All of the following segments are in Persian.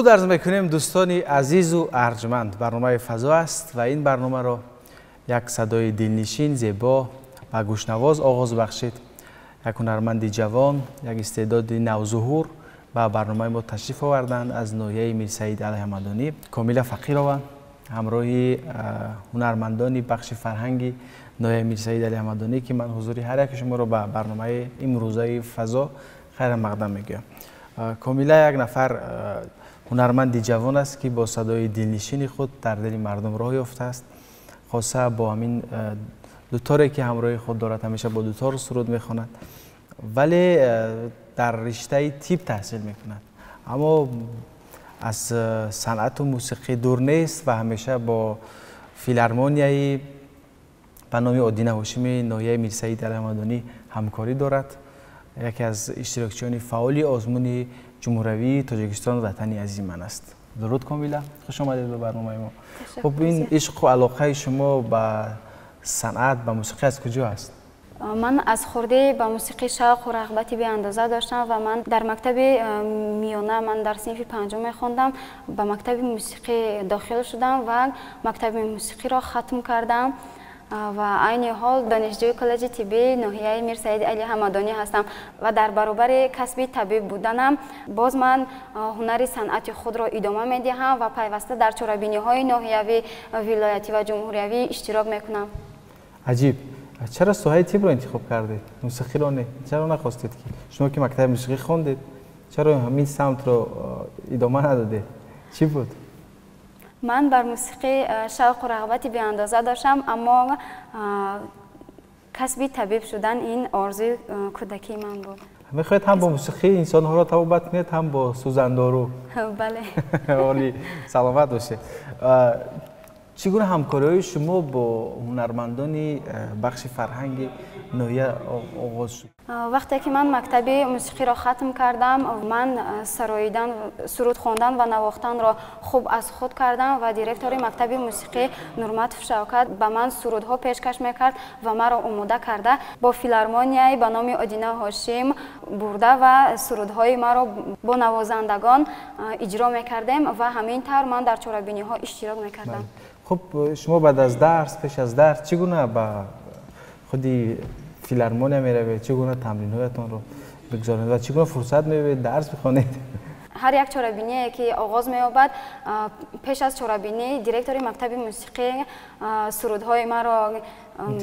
درود عرض میکنیم دوستان عزیز و ارجمند. برنامه فضا است و این برنامه را یک صدای دلنشین زیبا و گوشنواز آغاز بخشید. یک هنرمند جوان، یک استعداد نوظهور و برنامه ما تشریف آوردند از ناحیه میرسعید علی حمدانی. کامیلا فقیرова همراه هنرمندان بخش فرهنگی ناحیه میرسعید علی حمدانی که من حضوری هر یک شما را به برنامه امروزه فضا خیر مقدم میگم. کامیلا یک نفر هنرمند جوان است که با صدای دلنشین خود در دل مردم راه یافته است. خاصه با همین دوتاری که همراه خود دارد همیشه با دوتار سرود میخواند، ولی در رشته تیپ تحصیل میکند، اما از صنعت و موسیقی دور نیست و همیشه با فیلارمونیای به نام آدینه هاشمی ناحیه میرسعید علی حمدانی همکاری دارد. یکی از اشتراکچیان فعال آزمون جمهوری تاجیکستان وطنی عزیز من است. درود کامیلا، خوش آمدید به برنامه ما. خب این عشق و علاقه شما به صنعت و موسیقی از کجا است؟ من از خورده به موسیقی شوق و رغبتی به اندازه داشتم و من در مکتب میانه، من در صنف پنجم خوندم، به مکتب موسیقی داخل شدم و مکتب موسیقی را ختم کردم و عین حال دانشجوی کالج طبی ناحیه میرسعید علی حمدانی هستم و در برابر کسب طبیب بودنم باز من هنر صنعت خود را ادامه میدهم و پیوسته در چاره‌بینی های ناحیوی، ولایتی و جمهوری اشتراک میکنم. عجیب، چرا ساحه طب را انتخاب کردید؟ موسیقی را نه؟ چرا نخواستید که شما که مکتب موسیقی خوندید چرا همین سمت را ادامه ندادید؟ چی بود؟ من بر موسیقی شوق و رغبتی به اندازه داشتم، اما کسب طبیب شدن این آرزوی کودکی من بود. میخواید هم با موسیقی انسان ها را تبابت کنید هم با سوزندارو؟ بله. عالی، سلامت باشه. چگونه همکاری های شما با هنرمندان بخش فرهنگ ناحیه آغاز شد؟ وقتی که من مکتب موسیقی را ختم کردم، من سراییدن، سرود خواندن و نواختن را خوب از خود کردم و دیرکتور مکتب موسیقی نورمتوف شوکت به من سرودها پیشکش میکرد و مرا آماده کرده با فیلارمونیای به نام آدینه هاشم برده و سرودهای مرا با نوازندگان اجرا میکردیم و همین طور من در چاره‌بینی ها اشتراک میکردم. خب شما بعد از درس، پیش از درس چگونه به خودی فیلارمونیا میروید؟ چگونه تمرین‌هایتان رو بگذارید و چگونه فرصت می‌یابید درس بخوانید؟ هر یک چاره‌بینی که آغاز می‌یابد، پیش از چاره‌بینی دیرکتور مکتب موسیقی سرودهای مرا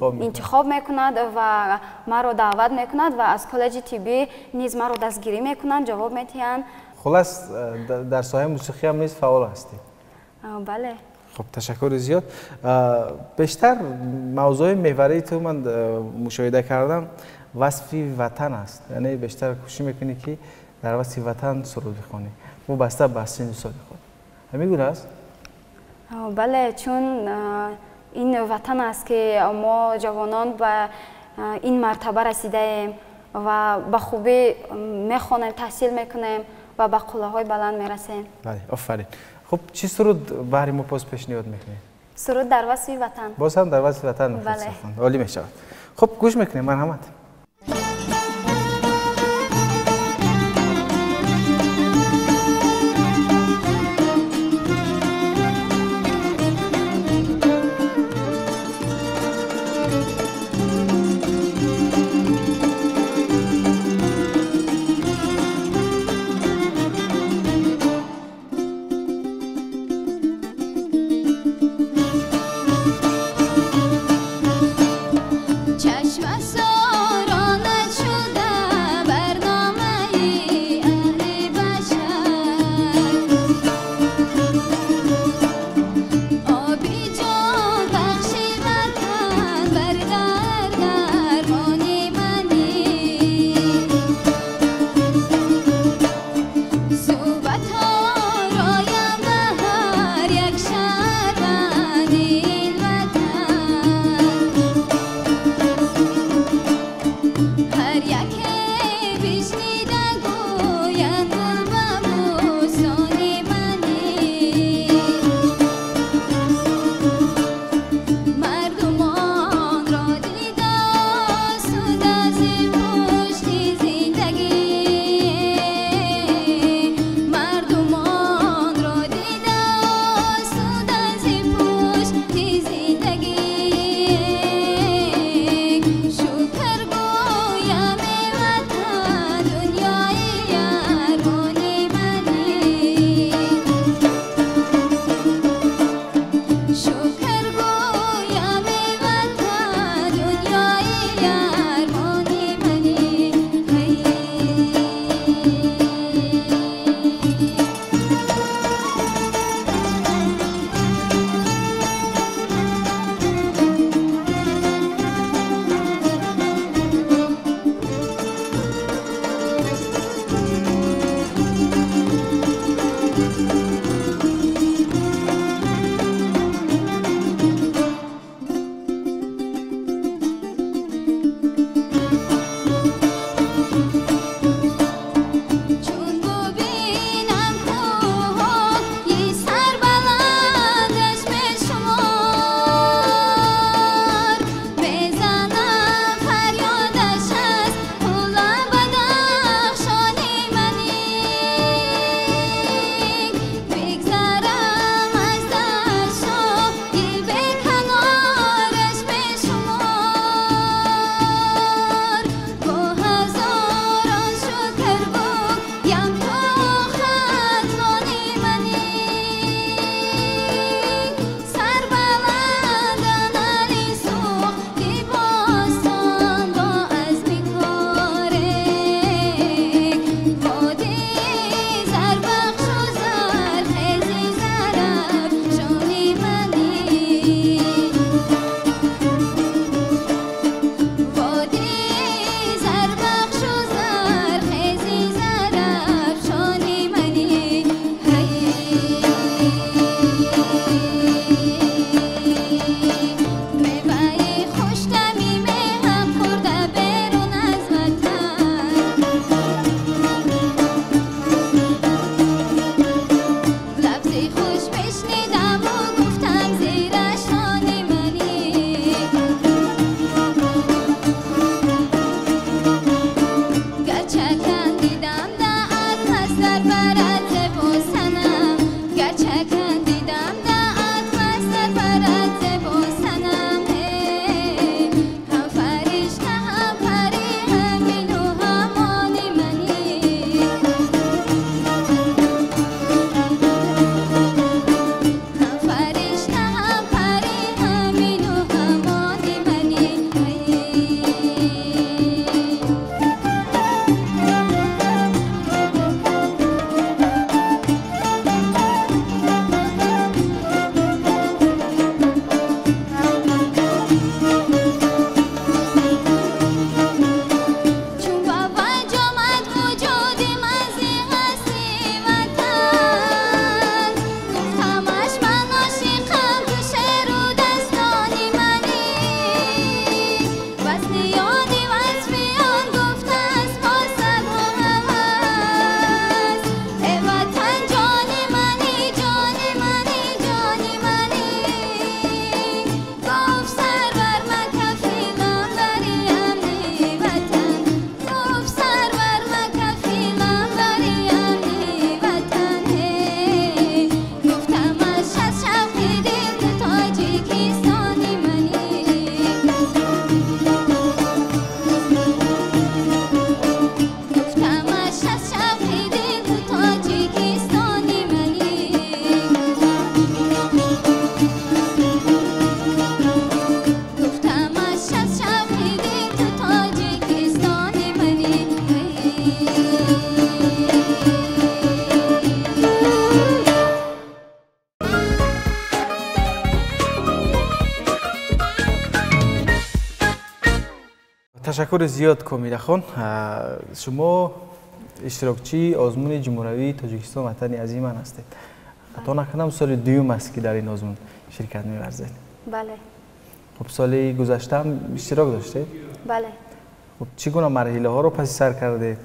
انتخاب می‌کند و مرا دعوت می‌کند و از کالج طبی نیز مرا دستگیری می‌کنند، جواب می‌دهند. خلاص در ساحه موسیقی هم نیز فعال هستید؟ بله. خب تشکر زیاد. بیشتر موضوع محوری تو من مشاهده کردم وصف وطن است، یعنی بیشتر کوشش میکنی که در وصف وطن سرود بخوانی و بسته به سن و سال خود. همین گونه است؟ بله، چون این وطن است که ما جوانان به این مرتبه رسیده ایم و به خوبی میخوانیم، تحصیل میکنیم و به قله‌های بلند میرسیم. بله، آفرین. خب چی سرود برای ما پاس پیشنهاد میکنید؟ سرود در وصف وطن. باز هم در وصف وطن میخواید سخن. عالی میشود. خب گوش میکنیم. مرحمت. تشکر زیاد کامیلا خان. شما اشتراکچی آزمون جمهوری تاجیکستان وطن عزیز من هستید. تا نکنم سال دوم است که در این آزمون شرکت می‌ورزید. بله. خب سال گذشته هم اشتراک داشتید؟ بله. خب چگونه مرحله ها رو پس سر کردید؟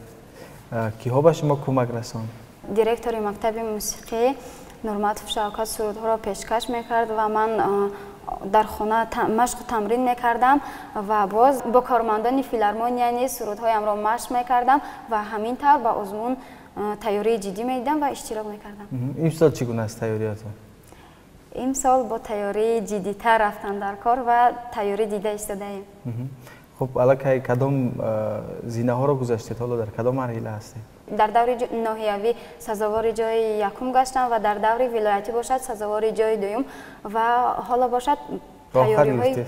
کیها به شما کمک رساند؟ دیرکتور مکتب موسیقی نورماتوف شوکت سرودها را پیشکش میکرد و من در خانه مشق تمرین میکردم و باز با کارمندان فیلارمونیا نیز سرودهایم را مشق میکردم و همینطور با آزمون تیاری جدی میدیدم و اشتراک میکردم. این سال چگونه است تیاریاتون؟ این سال با تیاری جدی‌تر رفتن در کار و تیاری دیده ایستاده ایم. خب الان کدام زینه ها رو گذاشتید؟ حالا در کدام مرحله هستید؟ در دور ناحیوی سزاوار جای یکم گشتم و در دور ولایتی باشد سزاوار جای دوم و حالا باشد تیاری‌های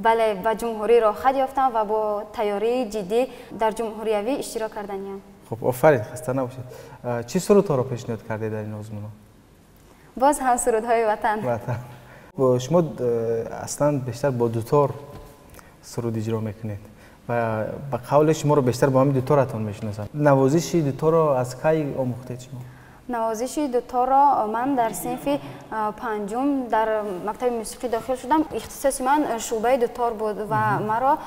بله و جمهوری را خود یافتم و با تیاری جدی در جمهوریوی اشتراک کردنیم. خب آفرین، خسته نباشید. چی سرودها را پیشنهاد کردید در این آزمون؟ باز هم سرودهای وطن. شما اصلا بیشتر با دوتار سرود اجرا میکنید و با قول شما رو بیشتر با همین دوتارتون میشناسن. نوازش دوتار رو از کی آموختید شما؟ نوازش دوتار را من در صنف پنجم در مکتب موسیقی داخل شدم. اختصاص من شعبه دوتار بود و مرا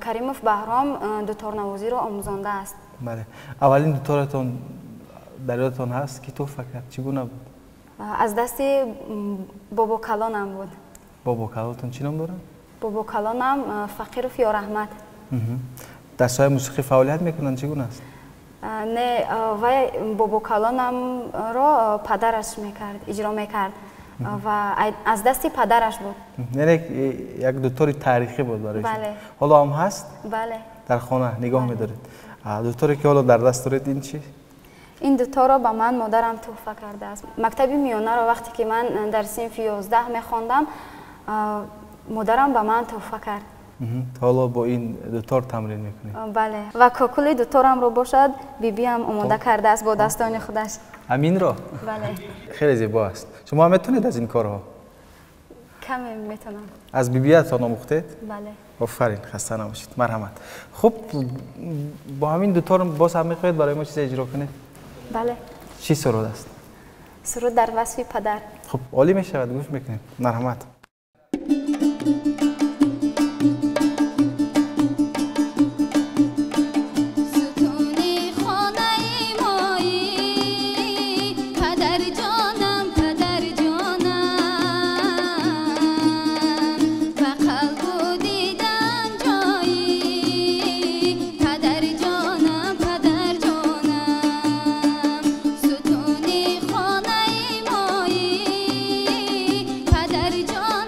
کریموف بهرام دوتار نوازی را آموزانده است. بله. اولین دوتارتون در یادتون هست که تو فکر چگونه بود؟ از دست بابا کلانم بود. بابا کلانتون چی نام داره؟ بابا کلانم فقیروف یا رحمت. در سایه موسیقی فعالیت میکنن چگونه است؟ نه و بابا کلانم را پدرش میکرد اجرا میکرد و از دست پدرش بود. یعنی یک دوتاری تاریخی بود برایش. بله. حالا هم هست؟ بله. در خانه نگاه میدارید. دوتاری که حالا در دست دارید این چی؟ این دوتا را به من مادرم تحفه کرده است. مکتب میانه را وقتی که من در صنف 11 میخواندم مادرم به من تحفه کرد. حالا با این دوتار تمرین میکنید؟ بله. و کاکل دوتارم را باشد بیبی هم آماده کرده است با دستان خودش. همین را؟ بله. خیلی زیبا است. شما هم میتونید از این کارها؟ کمی میتونم. از بیبیتان آموختید؟ بله. آفرین، خسته نباشید. مرحمت. خب با همین دوتار باز هم میخواهید برای ما چیز اجرا کنید؟ بله. چی سرود است؟ سرود در وصف پدر. خب عالی میشود، گوش میکنیم. مرحمت. پدر جان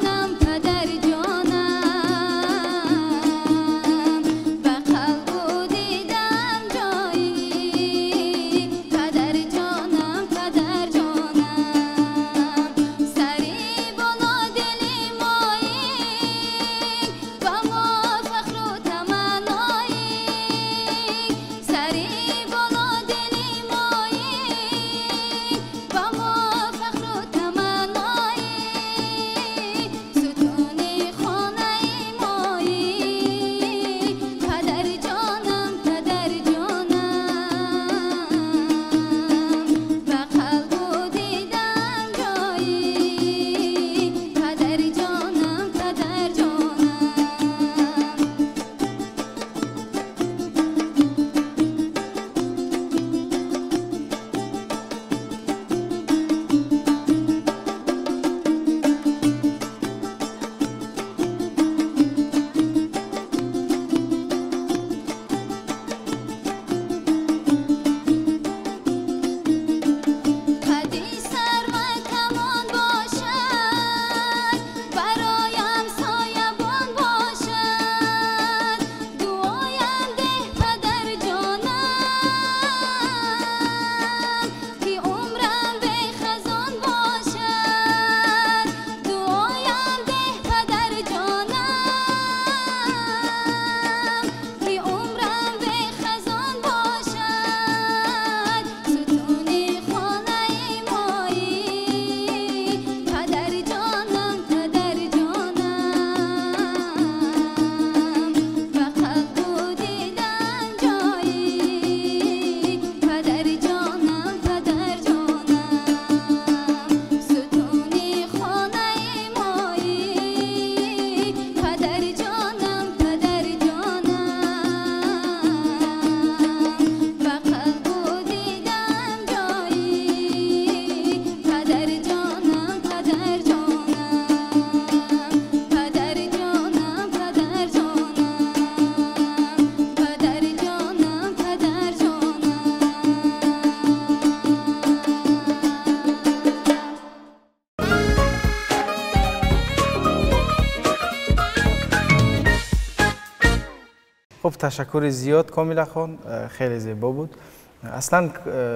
خب تشکر زیاد کامیلا خان، خیلی زیبا بود. اصلا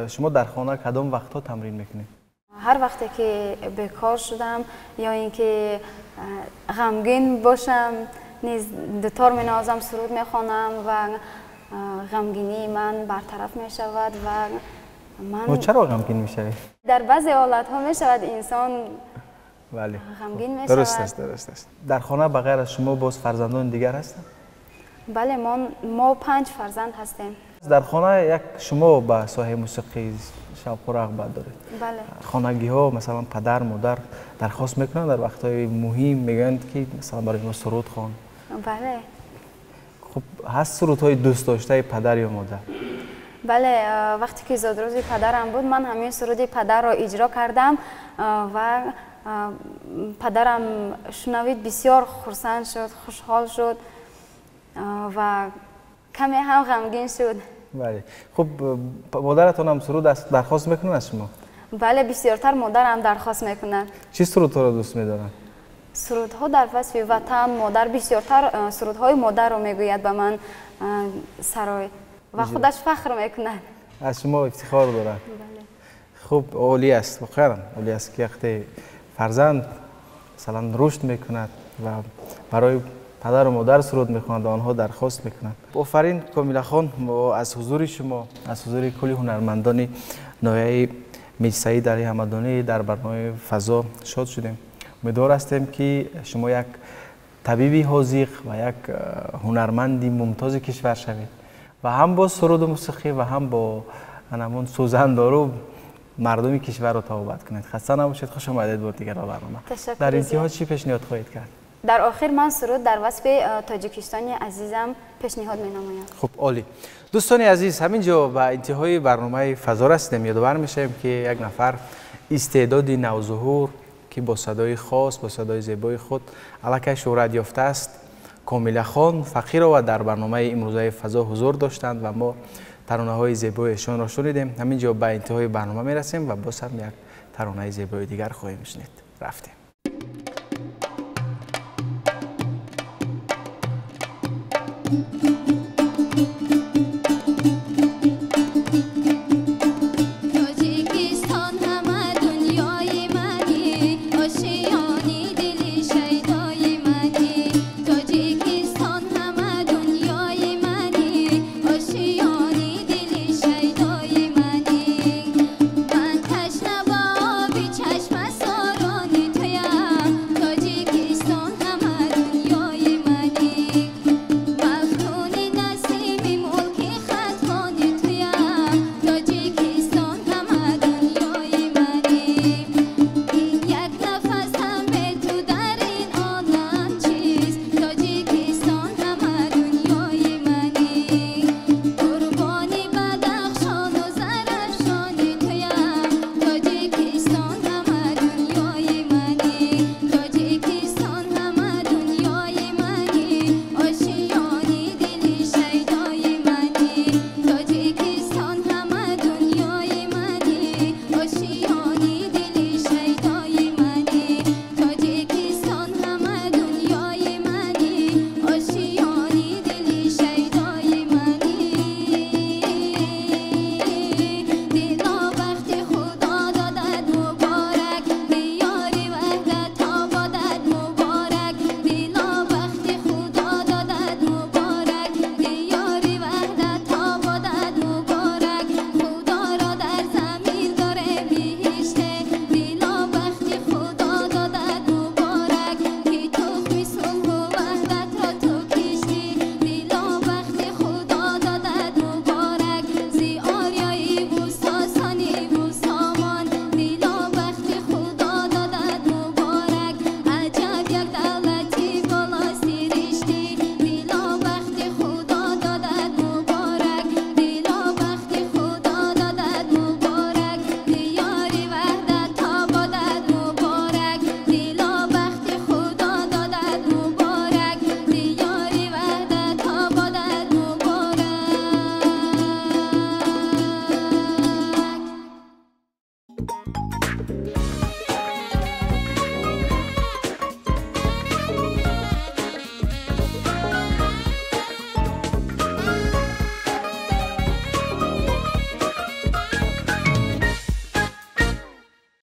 شما در خانه کدام وقت‌ها تمرین میکنید؟ هر وقتی که بیکار شدم یا اینکه غمگین باشم نیز دوتار مینازم، سرود میخوانم و غمگینی من برطرف می شود و من چرا غمگین میشوید؟ در بعضی حالت ها می شود انسان بله غمگین می شود. درست است. در خانه بغیر از شما باز فرزندان دیگر هستند؟ بله ما 5 فرزند هستیم. در خانه یک شما به ساحه موسیقی شوق و رغبت دارید؟ بله. خانگی ها مثلا پدر مادر درخواست میکنن در وقتهای مهم، میگن که مثلا برای ما سرود خوان؟ بله. خب هست سرودهای دوست داشته پدر یا مادر؟ بله، وقتی که زادروز پدرم بود من همین سرود پدر را اجرا کردم و پدرم شنوید بسیار خرسند شد، خوشحال شد و کمی هم غمگین شد. بله. خب مادرتون هم سرود درخواست میکنن از شما؟ بله، بسیارتر مادرم درخواست میکنن. چی سرودها رو دوست میدارن؟ سرودها در وصف وطن، مادر بسیارتر سرودهای مادر رو میگوید به من سرای و خودش فخر میکند. از شما افتخار دارن. بله. خب عالی است، واقعا عالی است که وقتی فرزند مثلا رشد میکند و برای پدر و مادر سرود میخواند و آنها درخواست میکنند. آفرین کامیلا خان، ما از حضور شما، از حضور کلی هنرمندان نایه میج سعید علی حمدانی در برنامه فضا شاد شدیم. امیدوار هستیم که شما یک طبیبی حاذق و یک هنرمندی ممتاز کشور شوید و هم با سرود و موسیقی و هم با همون سوزندارو مردم کشور رو تقویت کنید. خسته نباشید، خوش آمدید بار دیگر به برنامه. در انتها چی پیشنهاد خواهید کرد؟ در آخر من سرود در وصف تاجیکستانی عزیزم پیشنهاد می‌نمایم. خب عالی. دوستان عزیز، همینجا به انتهای برنامه فضا رسیدیم. یادآور میشیم که یک نفر استعدادی نوظهور که با صدای خاص، با صدای زیبای خود الکی شهرت یافته است، کامیلا خان فقیرova در برنامه امروزه فضا حضور داشتند و ما ترانه‌های زیبایشان را شنیدیم. همینجا به انتهای برنامه میرسیم و باز هم یک ترانه زیبای دیگر خواهیم شنید. رفتیم.